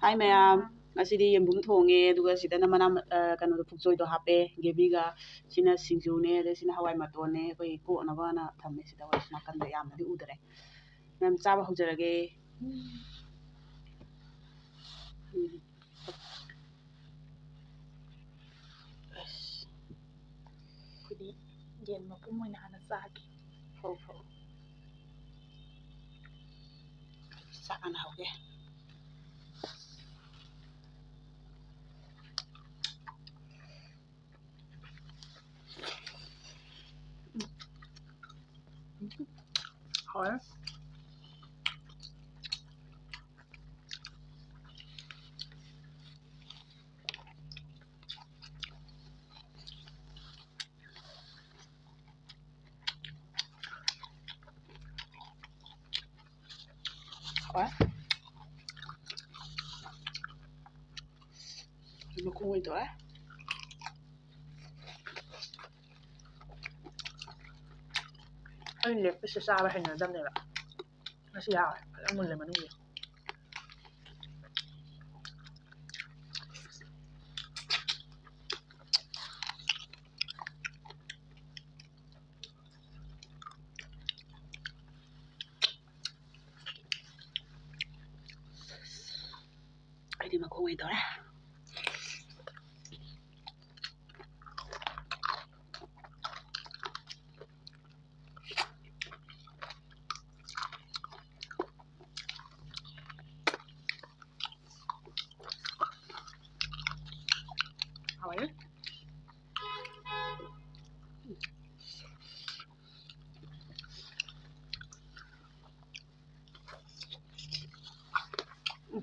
ꯍꯥꯏ ꯃꯌꯥꯝ ꯉꯁꯤꯗꯤ ꯌꯦꯟꯕꯨꯝ ꯊꯣꯡꯉꯦ ꯑꯗꯨꯒ ꯁꯤꯗꯅ ꯀꯩꯅꯣꯗꯣ ꯐꯨꯛꯆꯣꯏꯗꯣ ꯍꯥꯞꯄꯦ ꯒꯦꯕꯤꯒ ꯁꯤꯅ ꯁꯤꯡꯖꯨꯅꯦ ꯑꯗꯩ ꯁꯤꯅ ꯍꯋꯥꯏ ꯃꯇꯣꯟꯅꯦ ꯑꯩꯈꯣꯏ ꯀꯣꯠꯅꯕꯅ ꯊꯝꯃꯦ ꯁꯤꯗ ꯍꯣꯏ ꯅꯥꯀꯟꯗ ꯌꯥꯝꯅꯗꯤ ꯎꯗꯔꯦ ꯃꯌꯥꯝ ꯆꯥꯕ ꯍꯧꯖꯔꯒꯦ ꯑꯩꯈꯣꯏꯗꯤ ꯌꯦꯟ ꯃꯄꯨꯝ ꯑꯣꯏꯅ ꯍꯥꯟꯅ ꯆꯥꯒꯦ ꯐꯧ ꯆꯥꯛ ꯍꯥꯟꯅ ꯍꯧꯒꯦ ꯍꯣꯏ ꯃꯈꯣꯡ ꯑꯣꯏꯅ ꯇꯧꯔꯦ ꯑꯩ ꯂꯦగ్ ꯄꯤꯁꯁꯦ ꯆꯥꯕ ꯍꯩꯅꯗꯕꯅꯦꯕ ꯉꯁꯤ ꯌꯥꯎꯋꯦ ꯐꯖꯅ ꯃꯨꯜꯂꯦ ꯃꯅꯨꯡꯁꯦ ꯑꯩꯗꯤ ꯃꯈꯣꯡ ꯑꯣꯏꯅ ꯇꯧꯔꯦ ꯍꯥꯎꯋꯦ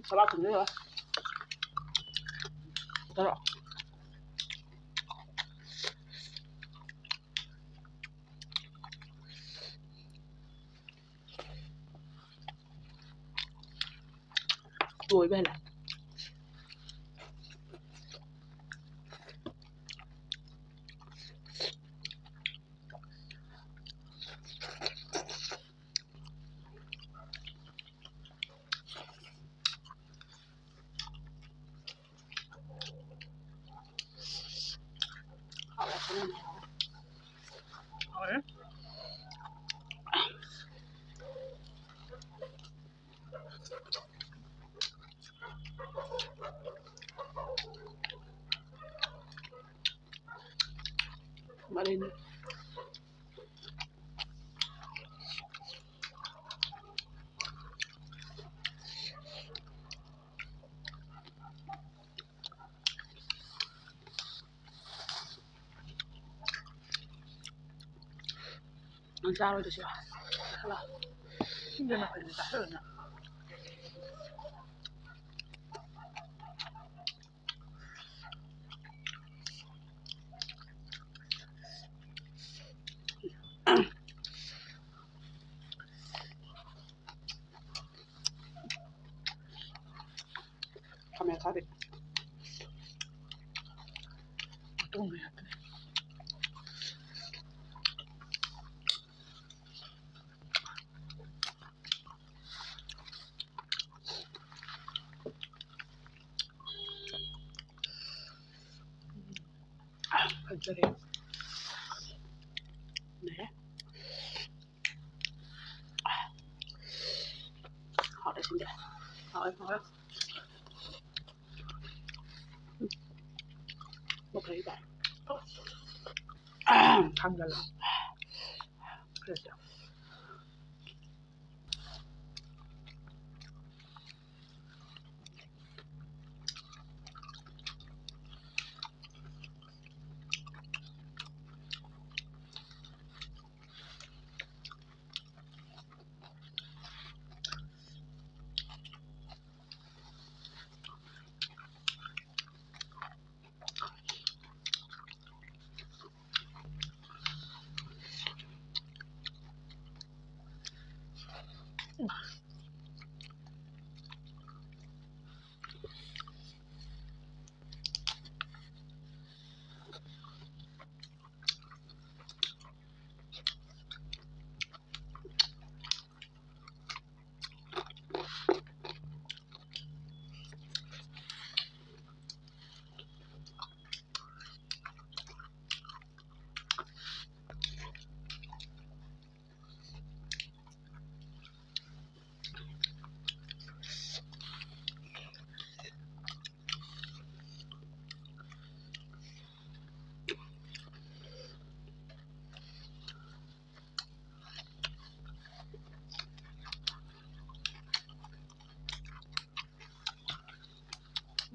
ꯁꯂꯥꯗ ꯊꯝꯖꯤꯜꯂꯣ ꯇꯧꯔꯣ ꯇꯣꯏꯕ ꯍꯦꯜꯂꯦ ꯍꯥꯎꯋꯦ Marin. Ang saro ito siya. Hala. Hindi na kayo sa na. Kami sabit. Ito mo yan. Pagdari. 네. 됐습니다. 먹어야 돼. 감달라. 그랬죠.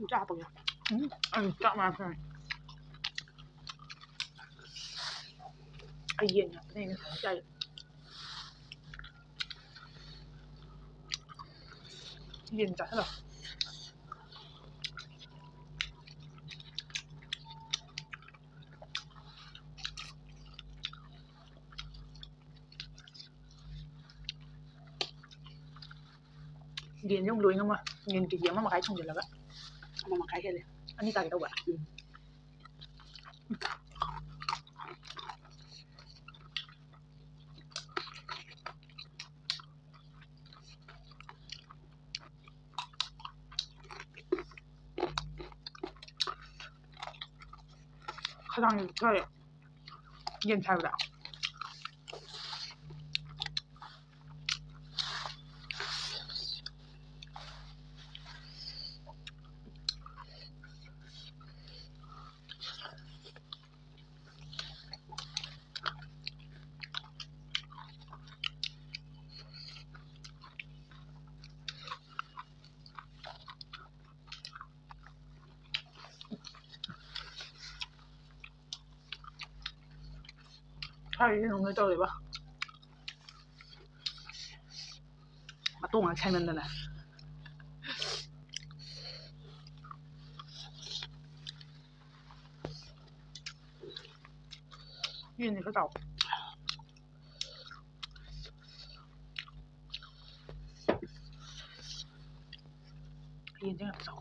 짜뽕이야. 아니 짜만ไอเย็นอ่ะในหายใจเย็นจัดเหรอเย็นยังลุยงั้นมาเย็นกี่เย็นมาขายช่องเดียวแล้วก็ Mama kayak le. อันนี้ตายแล้วอ่ะข้าวตังใช่เย็นใช่ไหมล่ะใช่ที่น้องเจ้าเลยปะมาตุ้งอ่ะใช่มันนั่นแหละเย็นนี่เขาเจ้าเย็นจังเจ้า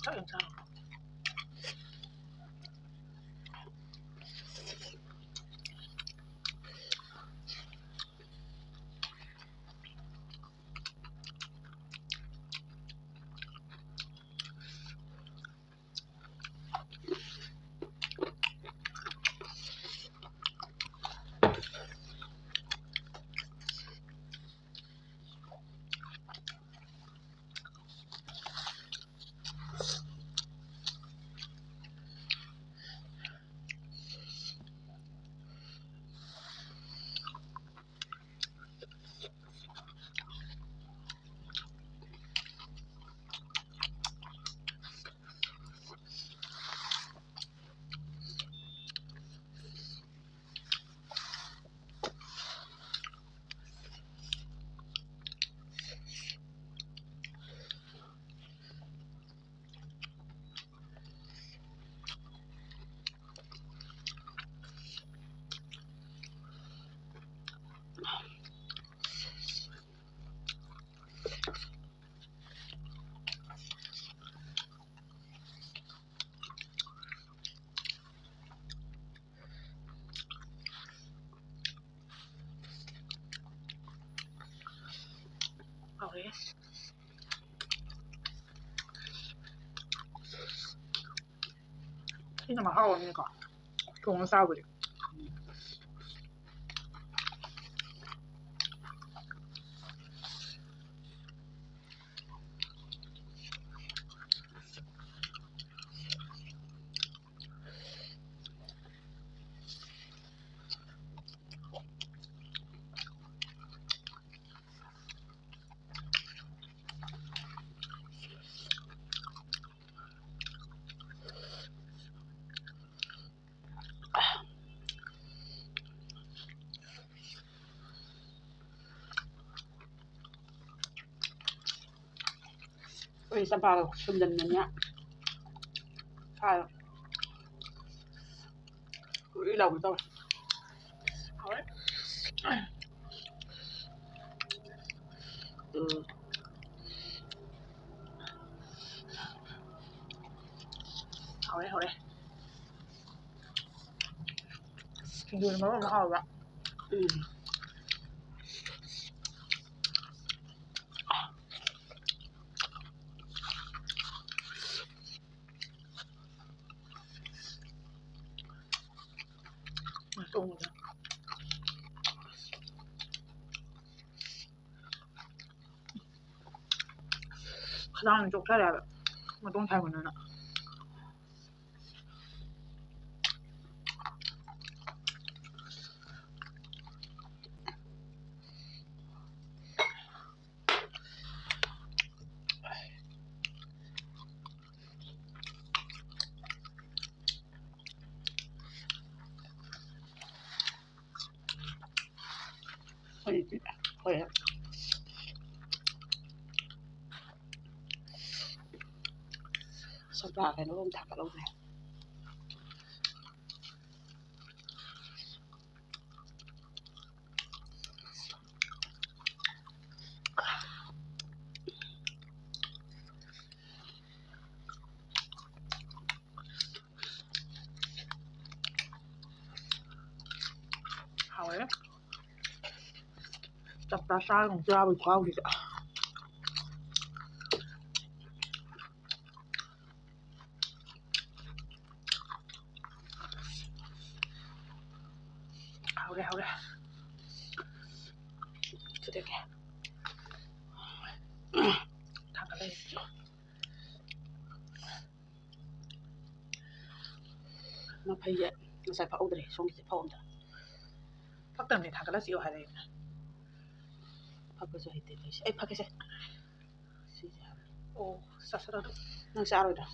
เจ้าเย็นเจ้าโอเคที่จะมาเข้าวันนี้ก่อนถุงเศร้าไปดิOi, sabar sebenarnya. Kayak ilaw ito. เอาเลย เอาเลยเอาเลยดูมันว่ามันเอาละ ตรงนะขนาดมันจบแค่แบบมันต้องใช้เหมือนนั้นอะ ꯍꯣꯏ ꯆꯝꯄ꯭ꯔꯥ ꯀꯩꯅꯣꯒꯨꯝ ꯊꯥꯡꯒꯠꯍꯧꯗ꯭ꯔꯦ 하와요? 짭다 쌀 짭을 과우리자. 하우래. 두들겨. 당근을 ꯃꯐꯩꯁꯦ ꯉꯁꯥꯏ ꯐꯛꯍꯧꯗ꯭ꯔꯦ ꯁꯣꯝꯒꯤꯁꯦ ꯐꯛꯑꯝꯗ faktamni 당근을 씌워 하래. ꯐꯛꯄꯁꯨ ꯍꯩꯇꯦ ꯇꯧꯏꯁꯦ ꯑꯩ ꯐꯛꯀꯦꯁꯦ ꯁꯤꯁꯦ 오, 싸스라도. ꯅꯪ ꯆꯥꯔꯣꯏꯗ꯭ꯔꯥ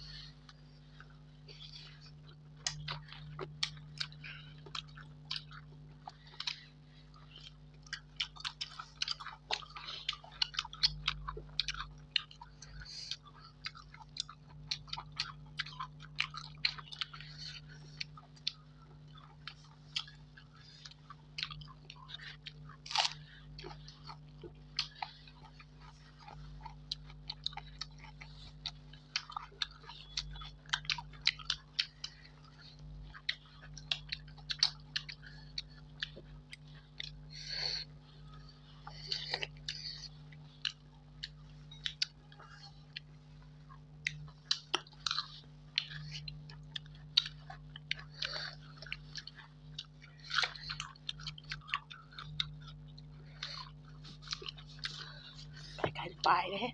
cái bài đấy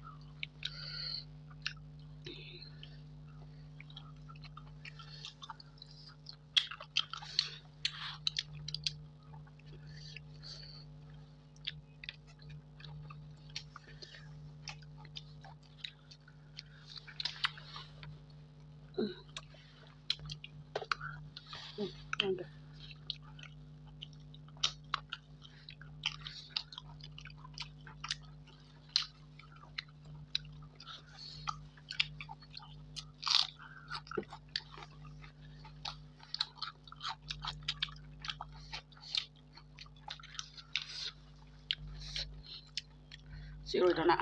ăn được xíu rồi đó nè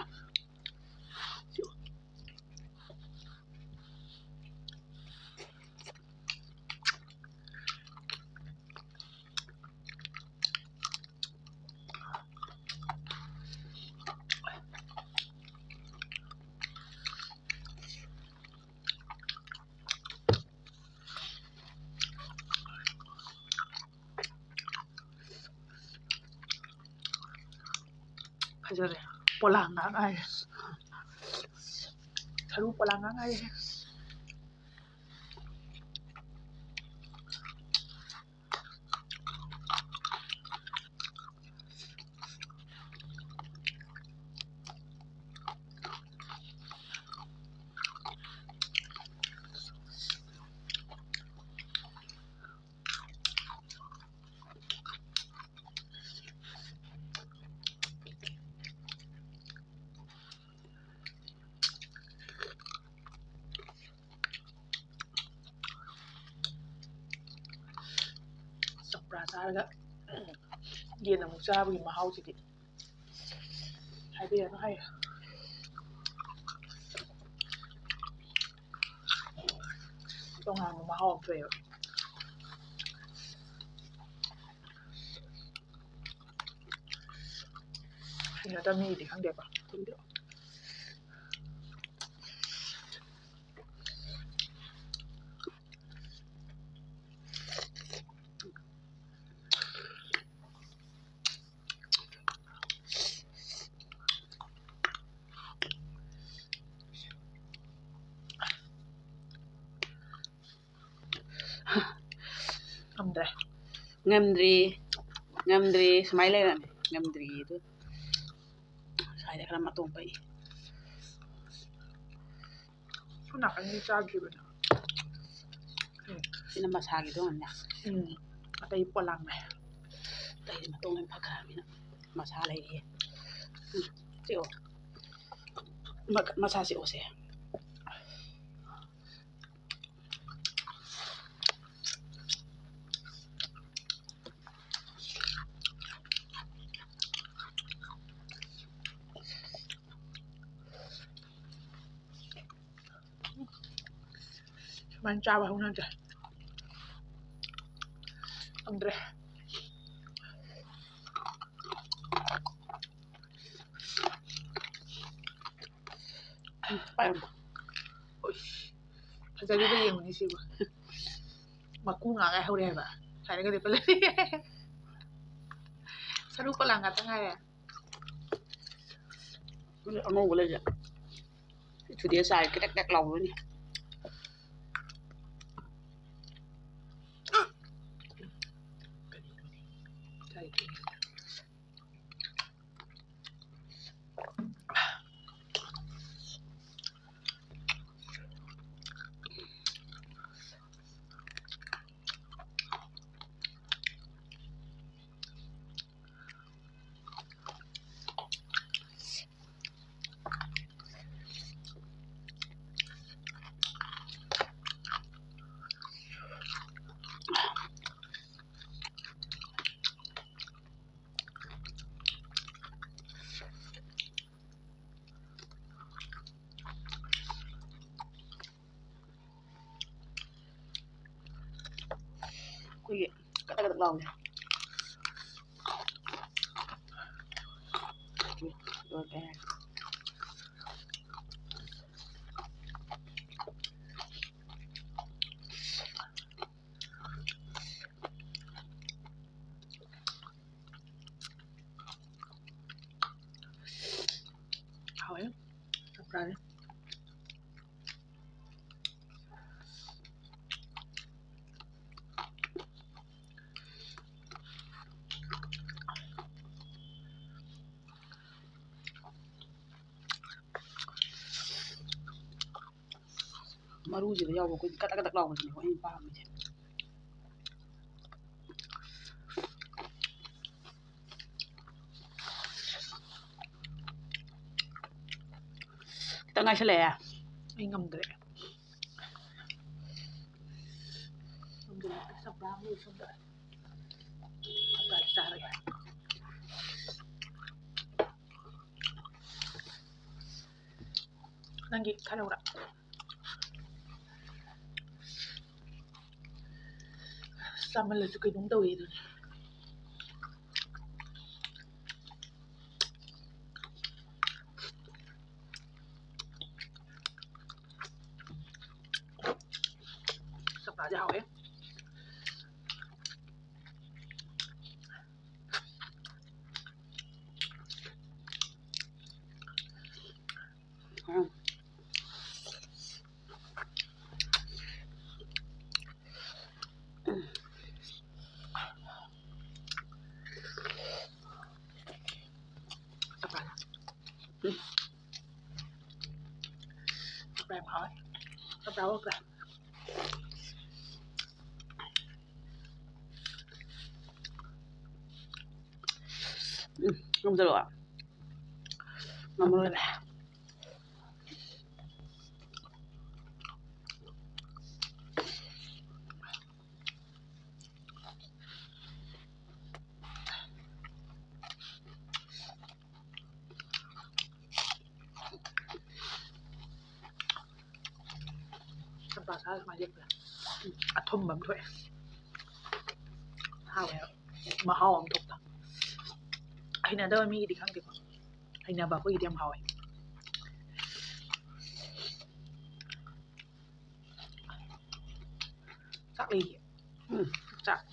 가져래. 볼랑아가이. 자루 볼랑아가이. ꯆꯝꯄ꯭ꯔꯥ ꯆꯥꯔꯒ ꯌꯦꯟ ꯑꯃꯨꯛ ꯆꯥꯕꯒꯤ ꯃꯍꯥꯎꯁꯤꯗꯤ ꯍꯥꯏꯕꯤꯔꯅꯨ ꯍꯥꯏ ꯇꯣꯉꯥꯟꯕ ꯃꯍꯥꯎ ꯑꯃ ꯊꯣꯛꯑꯦꯕ ꯍꯩꯅꯗꯕ ꯃꯤꯗꯤ ꯈꯪꯗꯦꯀꯣ ngâm smile lên này ngâm gì thôi sai để làm tôm vậy cái nào anh cha gì vậy cái nó massage gitu kan ya ada ipo lang này đây mà tôm em phát cả vậy masa lagi. Sio. Masa si Ose. Mangiava una già. Andrea. Ôi, thật ra cái gì mà đi siêu mà cú ngã cái hậu đẹp à, phải cái đẹp lên. Sao lúc có làm ngặt ngay à? Ông ngủ lên rồi. Chủ địa xài cái đắc lòng luôn nhỉ. Quý vị, cắt cái lòng này. Rồi cái này. Hỏi sắp ra đấy. Maru gì đó cái cắt cái lòng này có em ba mình chứ. Tao ngay sẽ lẻ. Anh ngầm đấy. Ngầm đấy sắp ra mới xong đợi. Sắp ra xa rồi. Nangi kada ora. Sama là cái đúng đầu rồi. Sắp ra giàu ấy. Sắp ra. Sắp ra em hỏi. Sắp ra ok. Không được ạ. Ngon rồi. Sắp ra sao mà đẹp rồi. À thum bấm thôi. Hao vậy. Mà hao ông thục. Hay là đâu mi đi khăn kịp. Hay là bà có gì đem hỏi. Chắc đi. Chắc.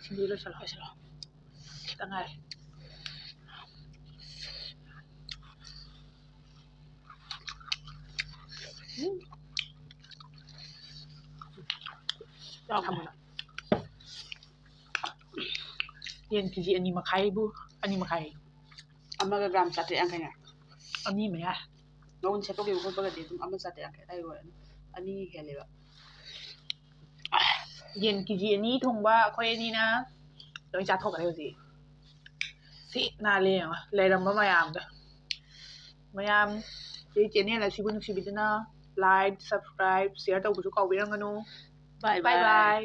Xin đi lo sao. Tặng ngay. Tama na. Yan kasi ani makai bu, ani makai. ꯑꯃꯒ gram 350ꯅꯦ ꯑꯅꯤ ꯃꯌꯥ ꯃꯉꯣꯟ ꯁꯦꯠꯄꯒꯤ ꯈꯣꯠꯄꯒꯗꯤ ꯑꯗꯨꯝ ꯑꯃ 350 ꯑꯗꯥꯏ ꯑꯣꯏꯔꯅꯤ ꯑꯅꯤ ꯍꯦꯜꯂꯦꯕ ꯌꯦꯟ ꯀꯦꯖꯤ 2 ꯊꯣꯡꯕ ꯑꯩꯈꯣꯏ ꯑꯅꯤꯅ ꯂꯣꯏ ꯆꯥꯊꯣꯛꯈ꯭ꯔꯦ ꯍꯧꯖꯤꯛ ꯁꯤꯠ ꯅꯥꯜꯂꯦ ꯌꯦꯡꯉꯣ ꯂꯩꯔꯝꯕ ꯃꯌꯥꯝꯗꯣ ꯃꯌꯥꯝ ꯁꯤ ꯆꯦꯅꯦꯜ ꯑꯁꯤꯕꯨ ꯅꯨꯡꯁꯤꯕꯤꯗꯨꯅ ꯂꯥꯏꯛ ꯁꯕꯁꯀ꯭ꯔꯥꯏꯕ ꯁꯤꯌꯔ ꯇꯧꯕꯁꯨ ꯀꯥꯎꯕꯤꯔꯝꯒꯅꯨ ꯕꯥꯏ ꯕꯥꯏ ꯕꯥꯏ ꯕꯥꯏ